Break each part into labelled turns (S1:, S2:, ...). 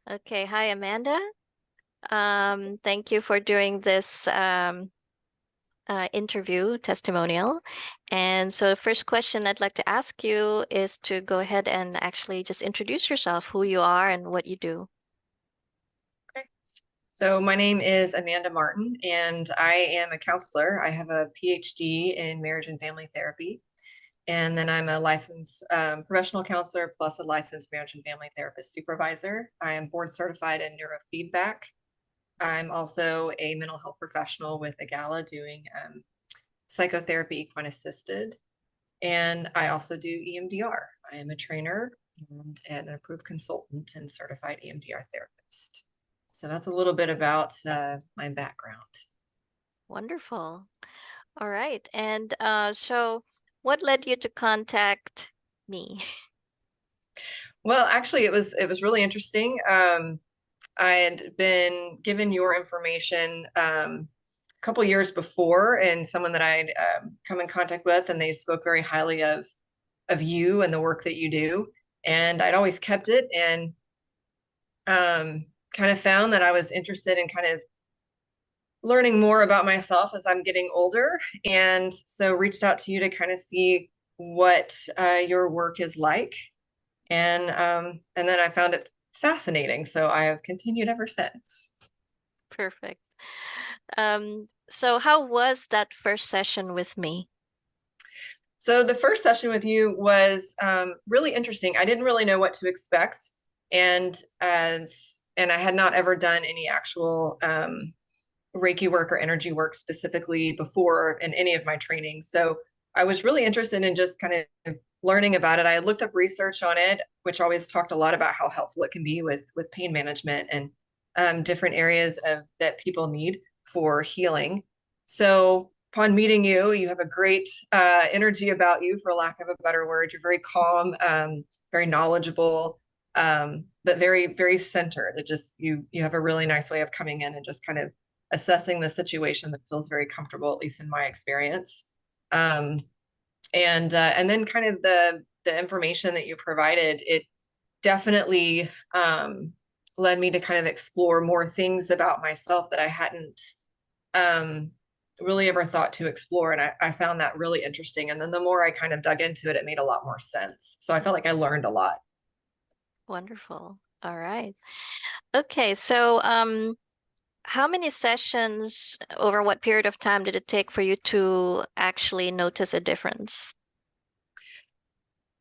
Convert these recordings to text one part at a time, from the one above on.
S1: Okay, hi Amanda. Thank you for doing this interview testimonial. And so the first question I'd like to ask you is to go ahead and actually just introduce yourself, who you are and what you do.
S2: Okay. So my name is Amanda Martin, and I am a counselor. I have a PhD in marriage and family therapy, and then I'm a licensed professional counselor plus a licensed marriage and family therapist supervisor. I am board certified in neurofeedback. I'm also a mental health professional with a gala doing psychotherapy equine assisted, and I also do EMDR. I am a trainer and an approved consultant and certified EMDR therapist. So that's a little bit about my background.
S1: Wonderful. All right. And so what led you to contact me?
S2: Well, actually, it was really interesting. I had been given your information a couple years before, and someone that I'd come in contact with, and they spoke very highly of you and the work that you do. And I'd always kept it, and kind of found that I was interested in kind of learning more about myself as I'm getting older, and so reached out to you to kind of see what your work is like, and then I found it fascinating, so I have continued ever since.
S1: Perfect. So how was that first session with me?
S2: So the first session with you was really interesting. I didn't really know what to expect, and and I had not ever done any actual Reiki work or energy work specifically before in any of my training. So I was really interested in just kind of learning about it. I looked up research on it, which always talked a lot about how helpful it can be with pain management and different areas of that people need for healing. So upon meeting you, you have a great energy about you, for lack of a better word. You're very calm, very knowledgeable, but very centered. It just you have a really nice way of coming in and just kind of assessing the situation that feels very comfortable, at least in my experience. Um, and then kind of the information that you provided, it definitely led me to kind of explore more things about myself that I hadn't um, really ever thought to explore. And I found that really interesting. And then the more I kind of dug into it, it made a lot more sense. So I felt like I learned a lot.
S1: Wonderful. All right. Okay, so how many sessions over what period of time did it take for you to actually notice a difference?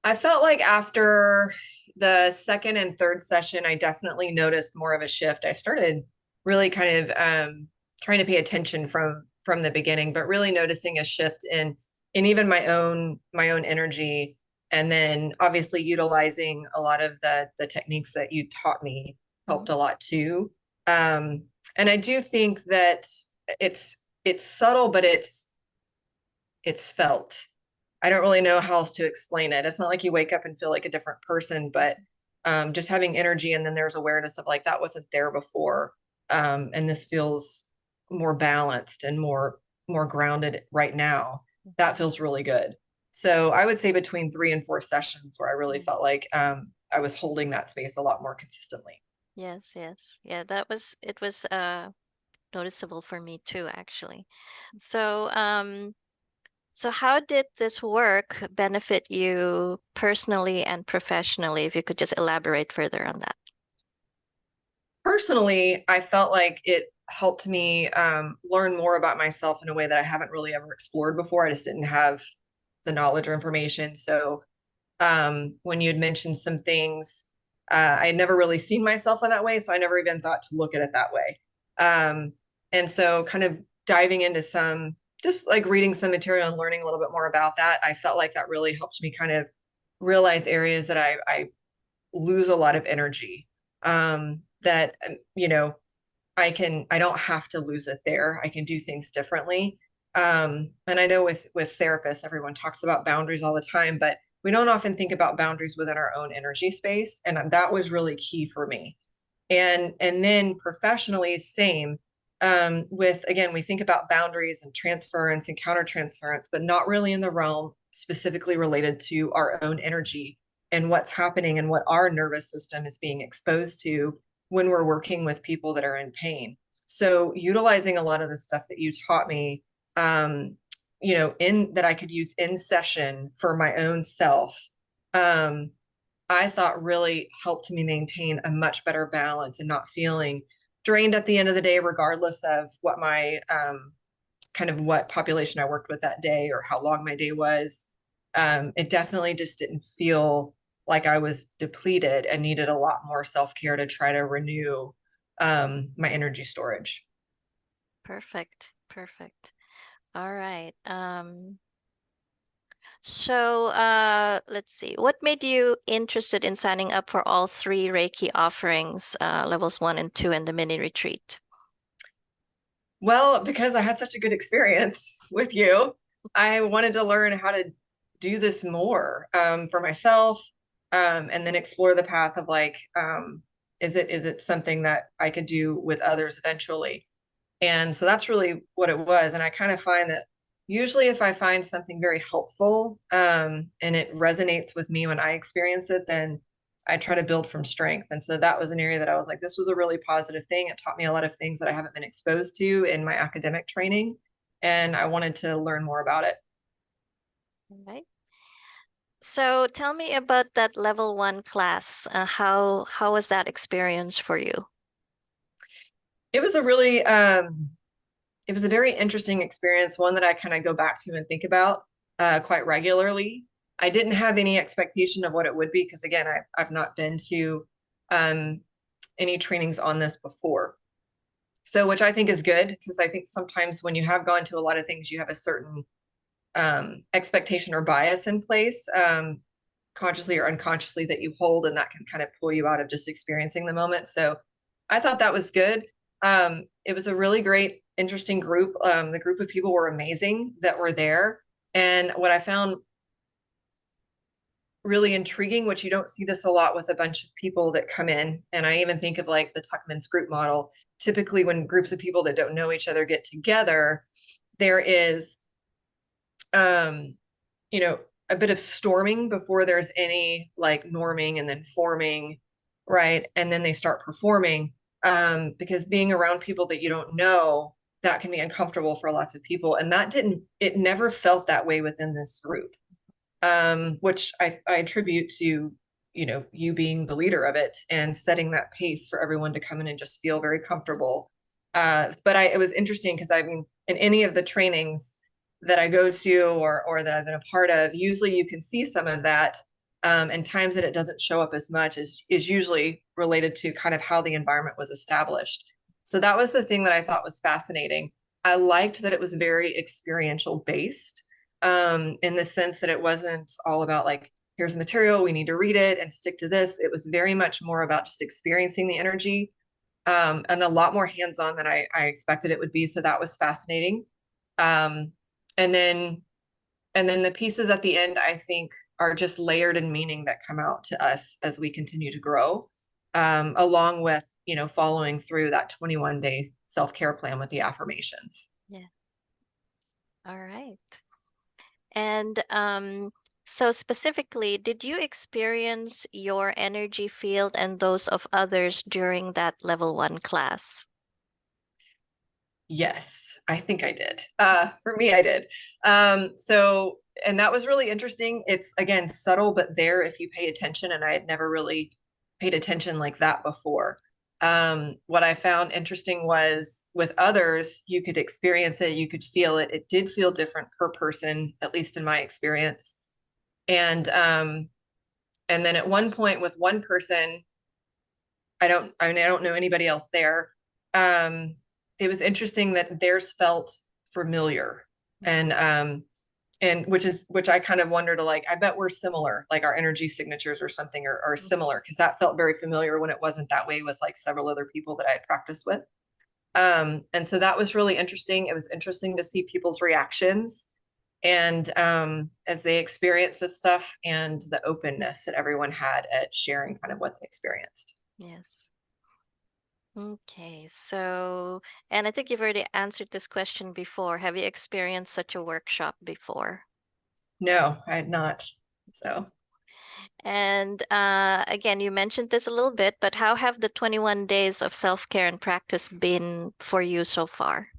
S2: I felt like after the second and third session, I definitely noticed more of a shift. I started really kind of trying to pay attention from the beginning, but really noticing a shift in even my own energy, and then obviously utilizing a lot of the techniques that you taught me
S1: Mhm.
S2: helped a lot too. Um, and I do think that it's subtle, but it's felt. I don't really know how else to explain it. It's not like you wake up and feel like a different person, but just having energy, and then there's awareness of like that wasn't there before, and this feels more balanced and more grounded right now. That feels really good. So I would say between 3 and 4 sessions where I really
S1: Mhm.
S2: felt like I was holding that space a lot more consistently.
S1: Yes, yes. Yeah, it was noticeable for me too, actually. So, so how did this work benefit you personally and professionally? If you could just elaborate further on that.
S2: Personally, I felt like it helped me learn more about myself in a way that I haven't really ever explored before. I just didn't have the knowledge or information. So when you had mentioned some things, I had never really seen myself in that way. So I never even thought to look at it that way. Um, and so kind of diving into some, just like reading some material and learning a little bit more about that, I felt like that really helped me kind of realize areas that I lose a lot of energy. That I don't have to lose it there. I can do things differently. And I know with therapists, everyone talks about boundaries all the time, but we don't often think about boundaries within our own energy space. And that was really key for me. And then professionally, same. With again, we think about boundaries and transference and countertransference, but not really in the realm specifically related to our own energy and what's happening and what our nervous system is being exposed to. when we're working with people that are in pain. So utilizing a lot of the stuff that you taught me, um, in that I could use in session for my own self, um, I thought really helped me maintain a much better balance and not feeling drained at the end of the day, regardless of what my kind of what population I worked with that day or how long my day was. It definitely just didn't feel like I was depleted and needed a lot more self-care to try to renew my energy storage.
S1: Perfect. Perfect. All right. So let's see. What made you interested in signing up for all three Reiki offerings, levels 1 and 2 and the mini retreat?
S2: Well, because I had such a good experience with you, I wanted to learn how to do this more for myself, and then explore the path of like, is it something that I could do with others eventually? And so that's really what it was. And I kind of find that usually if I find something very helpful, and it resonates with me when I experience it, then I try to build from strength. And so that was an area that I was like, this was a really positive thing. It taught me a lot of things that I haven't been exposed to in my academic training. And I wanted to learn more about it.
S1: All right. So tell me about that level 1 class. How was that experience for you?
S2: It was a really it was a very interesting experience, one that I kind of go back to and think about quite regularly. I didn't have any expectation of what it would be because, again, I've not been to um, any trainings on this before. So, which I think is good because I think sometimes when you have gone to a lot of things, you have a certain expectation or bias in place, consciously or unconsciously, that you hold, and that can kind of pull you out of just experiencing the moment. So, I thought that was good. It was a really great, interesting group. The group of people were amazing that were there. And what I found really intriguing, which you don't see this a lot with a bunch of people that come in, and I even think of like the Tuckman's group model. Typically, when groups of people that don't know each other get together, there is, um, you know, a bit of storming before there's any like norming and then forming, right? And then they start performing. Because being around people that you don't know, that can be uncomfortable for lots of people. And it never felt that way within this group, which I attribute to, you being the leader of it and setting that pace for everyone to come in and just feel very comfortable. But it was interesting because I mean, in any of the trainings that I go to or that I've been a part of, usually you can see some of that. And times that it doesn't show up as much is usually related to kind of how the environment was established. So that was the thing that I thought was fascinating. I liked that it was very experiential based, in the sense that it wasn't all about like, here's the material, we need to read it and stick to this. It was very much more about just experiencing the energy, and a lot more hands-on than I expected it would be. So that was fascinating. Um, and then and then the pieces at the end, I think, are just layered in meaning that come out to us as we continue to grow, along with, following through that 21-day self-care plan with the affirmations.
S1: Yeah. All right. And so specifically, did you experience your energy field and those of others during that level 1 class?
S2: Yes, I think I did. For me, I did. And that was really interesting. It's again subtle, but there if you pay attention, and I had never really paid attention like that before. What I found interesting was with others, you could experience it, you could feel it. It did feel different per person, at least in my experience. And and then at one point with one person, I don't know anybody else there. Um, it was interesting that theirs felt familiar, and which I kind of wonder to like, I bet we're similar, like our energy signatures or something are similar, because that felt very familiar when it wasn't that way with like several other people that I had practiced with. And so that was really interesting. It was interesting to see people's reactions and as they experienced this stuff, and the openness that everyone had at sharing kind of what they experienced.
S1: Yes. Okay, so, and I think you've already answered this question before. Have you experienced such a workshop before?
S2: No, I had not. So
S1: And again, you mentioned this a little bit, but how have the 21 days of self-care and practice been for you so far?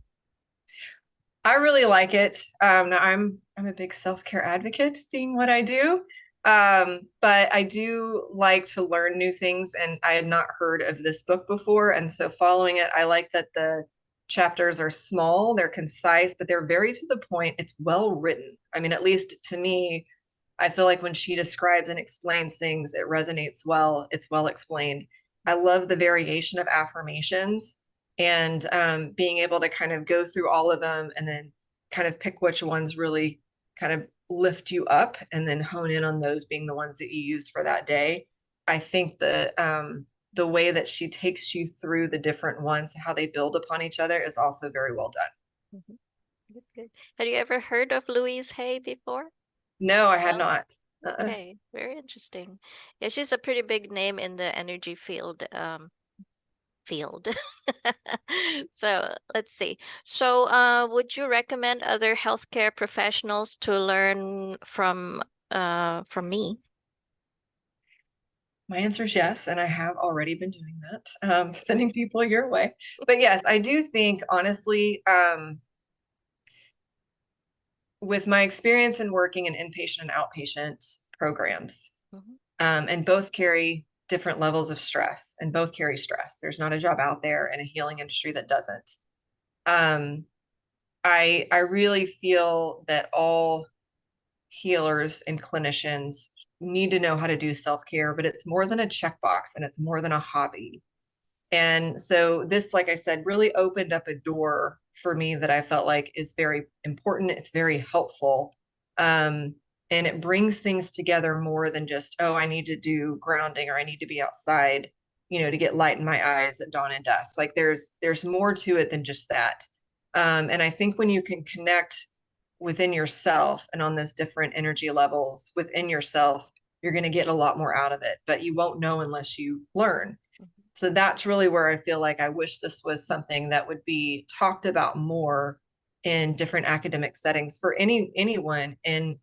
S2: I really like it. Now I'm a big self-care advocate, being what I do. But I do like to learn new things, and I had not heard of this book before, and so following it, I like that the chapters are small, they're concise, but they're very to the point. It's well written. I mean, at least to me, I feel like when she describes and explains things, it resonates well. It's well explained. I love the variation of affirmations and being able to kind of go through all of them and then kind of pick which ones really kind of lift you up and then hone in on those being the ones that you use for that day. I think the way that she takes you through the different ones, how they build upon each other, is also very well done.
S1: Mhm. Good, good. Have you ever heard of Louise Hay before?
S2: No, I had
S1: No?
S2: not.
S1: Okay, very interesting. Yeah, she's a pretty big name in the energy field. So let's see. So would you recommend other healthcare professionals to learn from me?
S2: My answer is yes, and I have already been doing that, sending people your way. But yes, I do think, honestly, with my experience in working in inpatient and outpatient programs,
S1: Mhm.
S2: and both carry different levels of stress, and both carry stress. There's not a job out there in a healing industry that doesn't. Um, I really feel that all healers and clinicians need to know how to do self-care, but it's more than a checkbox and it's more than a hobby. And so this, like I said, really opened up a door for me that I felt like is very important. It's very helpful. Um, and it brings things together more than just, oh, I need to do grounding or I need to be outside, to get light in my eyes at dawn and dusk. Like there's more to it than just that. And I think when you can connect within yourself and on those different energy levels within yourself, you're going to get a lot more out of it, but you won't know unless you learn.
S1: Mhm.
S2: So that's really where I feel like I wish this was something that would be talked about more in different academic settings for anyone in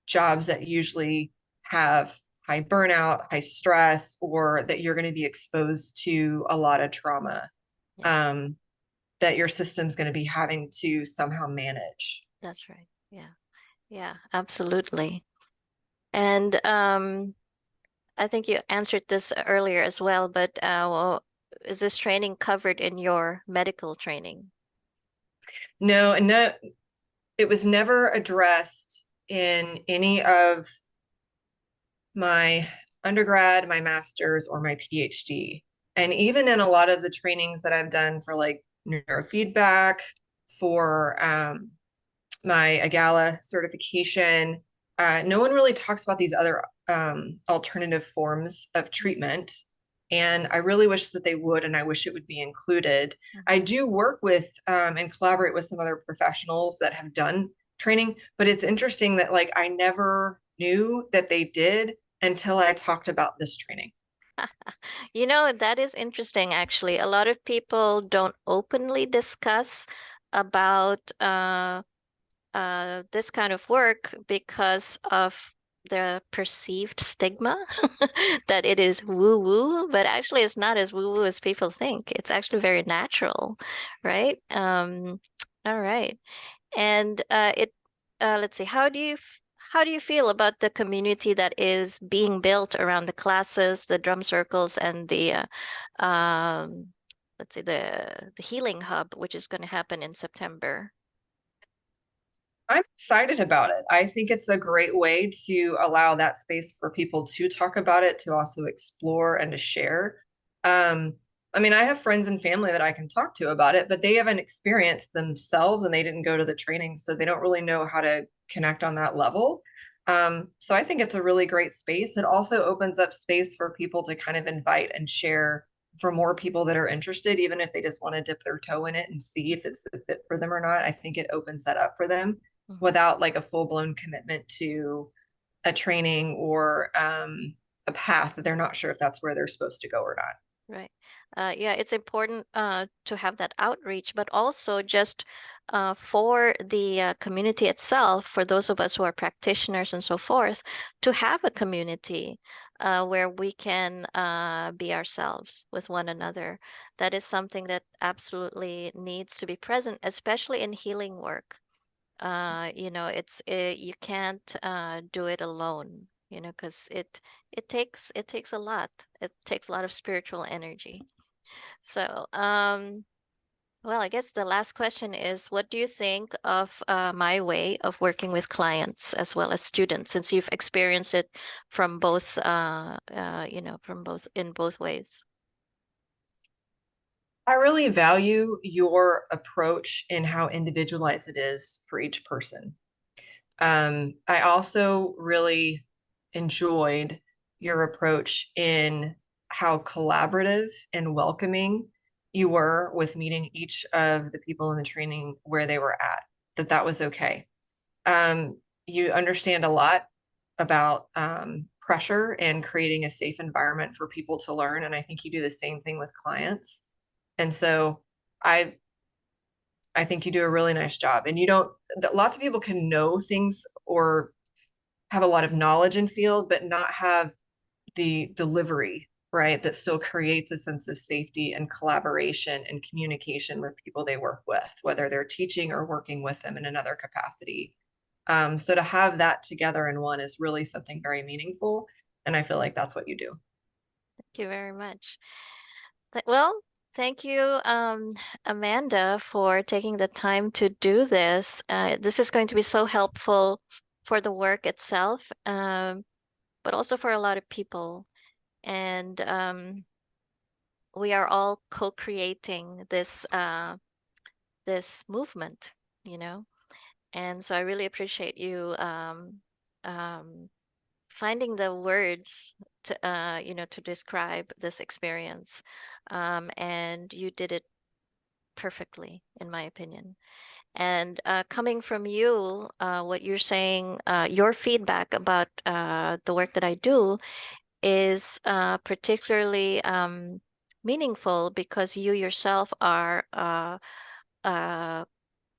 S2: jobs that usually have high burnout, high stress, or that you're going to be exposed to a lot of trauma,
S1: Yeah,
S2: um, that your system's going to be having to somehow manage.
S1: that's right. Yeah. Yeah, absolutely. And I think you answered this earlier as well, but well, is this training covered in your medical training?
S2: No, and no, it was never addressed in any of my undergrad, my master's, or my PhD. And even in a lot of the trainings that I've done for like neurofeedback, for my AGALA certification, no one really talks about these other alternative forms of treatment. And I really wish that they would, and I wish it would be included. I
S1: Mhm.
S2: do work with and collaborate with some other professionals that have done training, but it's interesting that like I never knew that they did until I talked about this training.
S1: You know, that is interesting, actually. A lot of people don't openly discuss about this kind of work because of the perceived stigma that it is woo-woo, but actually it's not as woo-woo as people think. It's actually very natural, right? All right. And let's see, how do you feel about the community that is being built around the classes, the drum circles, and the let's see, the healing hub, which is going to happen in September?
S2: I'm excited about it. I think it's a great way to allow that space for people to talk about it, to also explore and to share. Um, I mean, I have friends and family that I can talk to about it, but they haven't experienced themselves and they didn't go to the training, so they don't really know how to connect on that level. So I think it's a really great space. It also opens up space for people to kind of invite and share for more people that are interested, even if they just want to dip their toe in it and see if it's a fit for them or not. I think it opens that up for them
S1: Mhm.
S2: without like a full-blown commitment to a training or a path that they're not sure if that's where they're supposed to go or not.
S1: Right. Yeah, it's important to have that outreach, but also just for the community itself, for those of us who are practitioners and so forth, to have a community where we can be ourselves with one another. That is something that absolutely needs to be present, especially in healing work. You can't do it alone, because it takes a lot. It takes a lot of spiritual energy. So, well, I guess the last question is, what do you think of my way of working with clients as well as students, since you've experienced it from both, from both in both ways?
S2: I really value your approach in how individualized it is for each person. I also really enjoyed your approach in how collaborative and welcoming you were with meeting each of the people in the training where they were at, that was okay. You understand a lot about pressure and creating a safe environment for people to learn. And I think you do the same thing with clients. And so I I think you do a really nice job. And you don't, lots of people can know things or have a lot of knowledge in field, but not have the delivery, right? That still creates a sense of safety and collaboration and communication with people they work with, whether they're teaching or working with them in another capacity. So to have that together in one is really something very meaningful. And I feel like that's what you do.
S1: Thank you very much. Well, thank you, Amanda, for taking the time to do this. This is going to be so helpful for the work itself, but also for a lot of people. And we are all co-creating this movement, you know. And so I really appreciate you um, finding the words to describe this experience. And you did it perfectly, in my opinion. And coming from you, what you're saying, your feedback about the work that I do is particularly meaningful because you yourself are a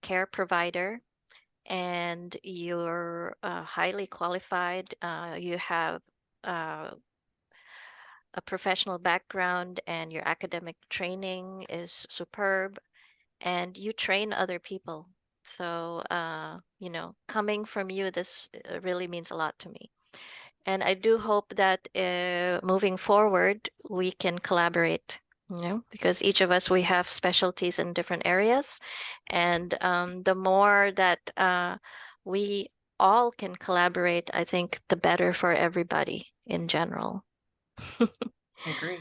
S1: care provider and you're highly qualified. You have uh, a professional background and your academic training is superb and you train other people. So, coming from you, this really means a lot to me. And I do hope that moving forward, we can collaborate, because each of us, we have specialties in different areas. And the more that we all can collaborate, I think the better for everybody in general.
S2: I agree.